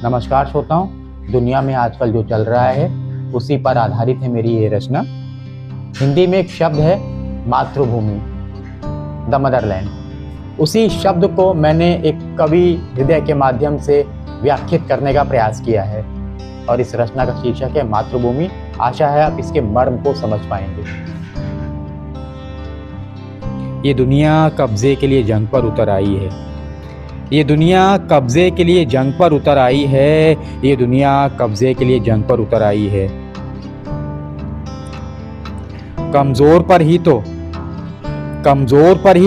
नमस्कार श्रोताओं, दुनिया में आजकल जो चल रहा है उसी पर आधारित है मेरी ये रचना। हिंदी में एक शब्द है मातृभूमि, द मदरलैंड। उसी शब्द को मैंने एक कवि हृदय के माध्यम से व्याख्यात करने का प्रयास किया है और इस रचना का शीर्षक है मातृभूमि। आशा है आप इसके मर्म को समझ पाएंगे। ये दुनिया कब्जे के लिए जंग पर उतर आई है। ये दुनिया कब्जे के लिए जंग पर उतर आई है। ये दुनिया कब्जे के लिए जंग पर उतर आई है। कमजोर पर ही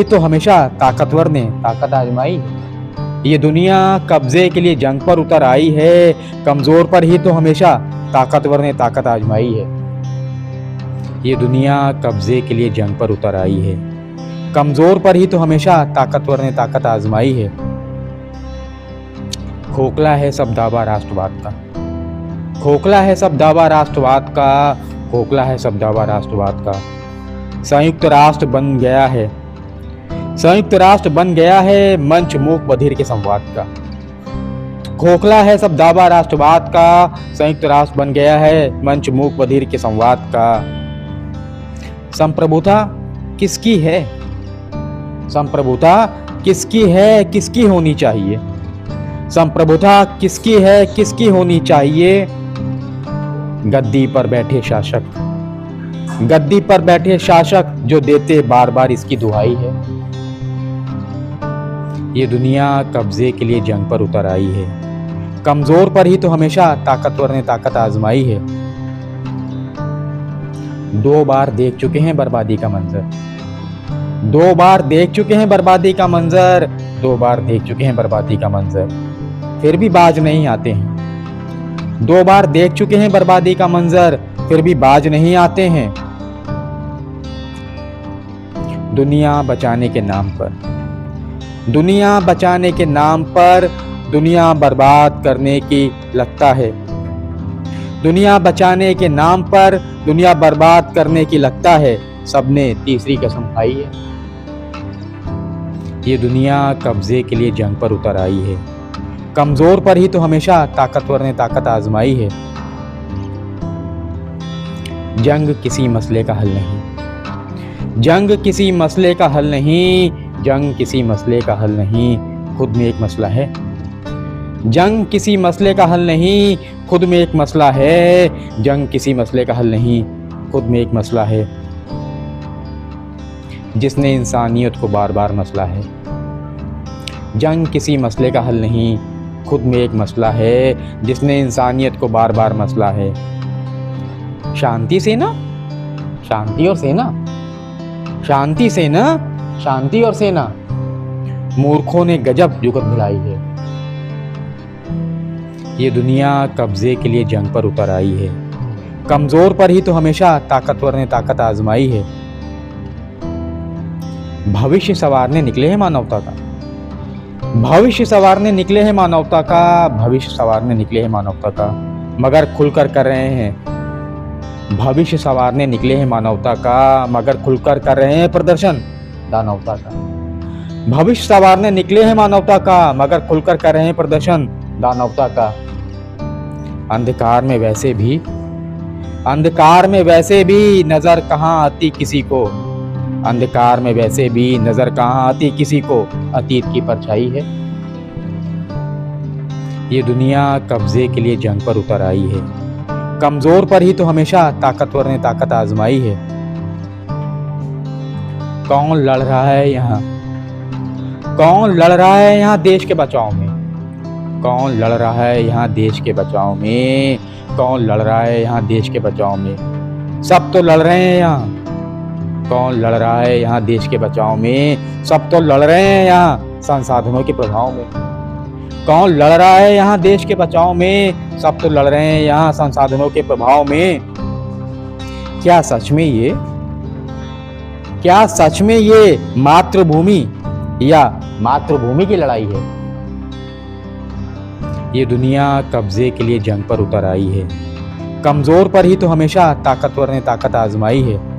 तो हमेशा ताकतवर ने ताकत आजमाई है। ये दुनिया कब्जे के लिए जंग पर उतर आई है। कमजोर पर ही तो हमेशा ताकतवर ने ताकत आजमाई है। ये दुनिया कब्जे के लिए जंग पर उतर आई है। कमजोर पर ही तो हमेशा ताकतवर ने ताकत आजमाई है। खोखला है सब दावा राष्ट्रवाद का। खोखला है सब दावा राष्ट्रवाद का। खोखला है सब दावा राष्ट्रवाद का। संयुक्त राष्ट्र बन गया है। संयुक्त राष्ट्र बन गया है मंच मूक बधिर के संवाद का। खोखला है सब दावा राष्ट्रवाद का। संयुक्त राष्ट्र बन गया है मंच मूक बधिर के संवाद का। संप्रभुता किसकी है? संप्रभुता किसकी है, किसकी होनी चाहिए? संप्रभुता किसकी है, किसकी होनी चाहिए? गद्दी पर बैठे शासक, गद्दी पर बैठे शासक जो देते बार बार इसकी दुहाई है। ये दुनिया कब्जे के लिए जंग पर उतर आई है। कमजोर पर ही तो हमेशा ताकतवर ने ताकत आजमाई है। 2 बार देख चुके हैं बर्बादी का मंजर। 2 बार देख चुके हैं बर्बादी का मंजर। 2 बार देख चुके हैं बर्बादी का मंजर, फिर भी बाज नहीं आते हैं। 2 बार देख चुके हैं बर्बादी का मंजर, फिर भी बाज नहीं आते हैं। दुनिया बचाने के नाम पर, दुनिया बचाने के नाम पर दुनिया बर्बाद करने की लगता है। दुनिया बचाने के नाम पर दुनिया बर्बाद करने की लगता है। सबने तीसरी कसम खाई है। ये दुनिया कब्जे के लिए जंग पर उतर आई है। कमजोर पर ही तो हमेशा ताकतवर ने ताकत आजमाई है। जंग किसी मसले का हल नहीं। जंग किसी मसले का हल नहीं। जंग किसी मसले का हल नहीं, खुद में एक मसला है। जंग किसी मसले का हल नहीं, खुद में एक मसला है। जंग किसी मसले का हल नहीं, खुद में एक मसला है। जिसने इंसानियत को बार बार मसला है। जंग किसी मसले का हल नहीं, खुद में एक मसला है। जिसने इंसानियत को बार बार मसला है। शांति सेना, शांति और सेना, शांति सेना, शांति और सेना, मूर्खों ने गजब जुगत भिलाई है। ये दुनिया कब्जे के लिए जंग पर उतर आई है। कमजोर पर ही तो हमेशा ताकतवर ने ताकत आजमाई है। भविष्य संवारने निकले हैं मानवता का। भविष्य संवारने निकले हैं मानवता का। भविष्य संवारने निकले हैं मानवता का, मगर खुलकर कर रहे हैं। भविष्य संवारने निकले हैं मानवता का, मगर खुलकर कर रहे हैं प्रदर्शन दानवता का। भविष्य संवारने निकले हैं मानवता का, मगर खुलकर कर रहे हैं प्रदर्शन दानवता का। अंधकार में वैसे भी, अंधकार में वैसे भी नजर कहाँ आती किसी को। अंधकार में वैसे भी नजर कहाँ आती किसी को, अतीत की परछाई है। ये दुनिया कब्जे के लिए जंग पर उतर आई है। कमजोर पर ही तो हमेशा ताकतवर ने ताकत आजमाई है। कौन लड़ रहा है यहाँ? कौन लड़ रहा है यहाँ देश के बचाव में? कौन लड़ रहा है यहाँ देश के बचाव में? कौन लड़ रहा है यहाँ देश के बचाव में? सब तो लड़ रहे हैं यहाँ। कौन लड़ रहा है यहाँ देश के बचाव में? सब तो लड़ रहे हैं यहाँ संसाधनों के प्रभाव में। कौन लड़ रहा है यहाँ देश के बचाव में? सब तो लड़ रहे हैं यहाँ संसाधनों के प्रभाव में। क्या सच में ये, क्या सच में ये मातृभूमि या मातृभूमि की लड़ाई है? ये दुनिया कब्जे के लिए जंग पर उतर आई है। कमजोर पर ही तो हमेशा ताकतवर ने ताकत आजमाई है।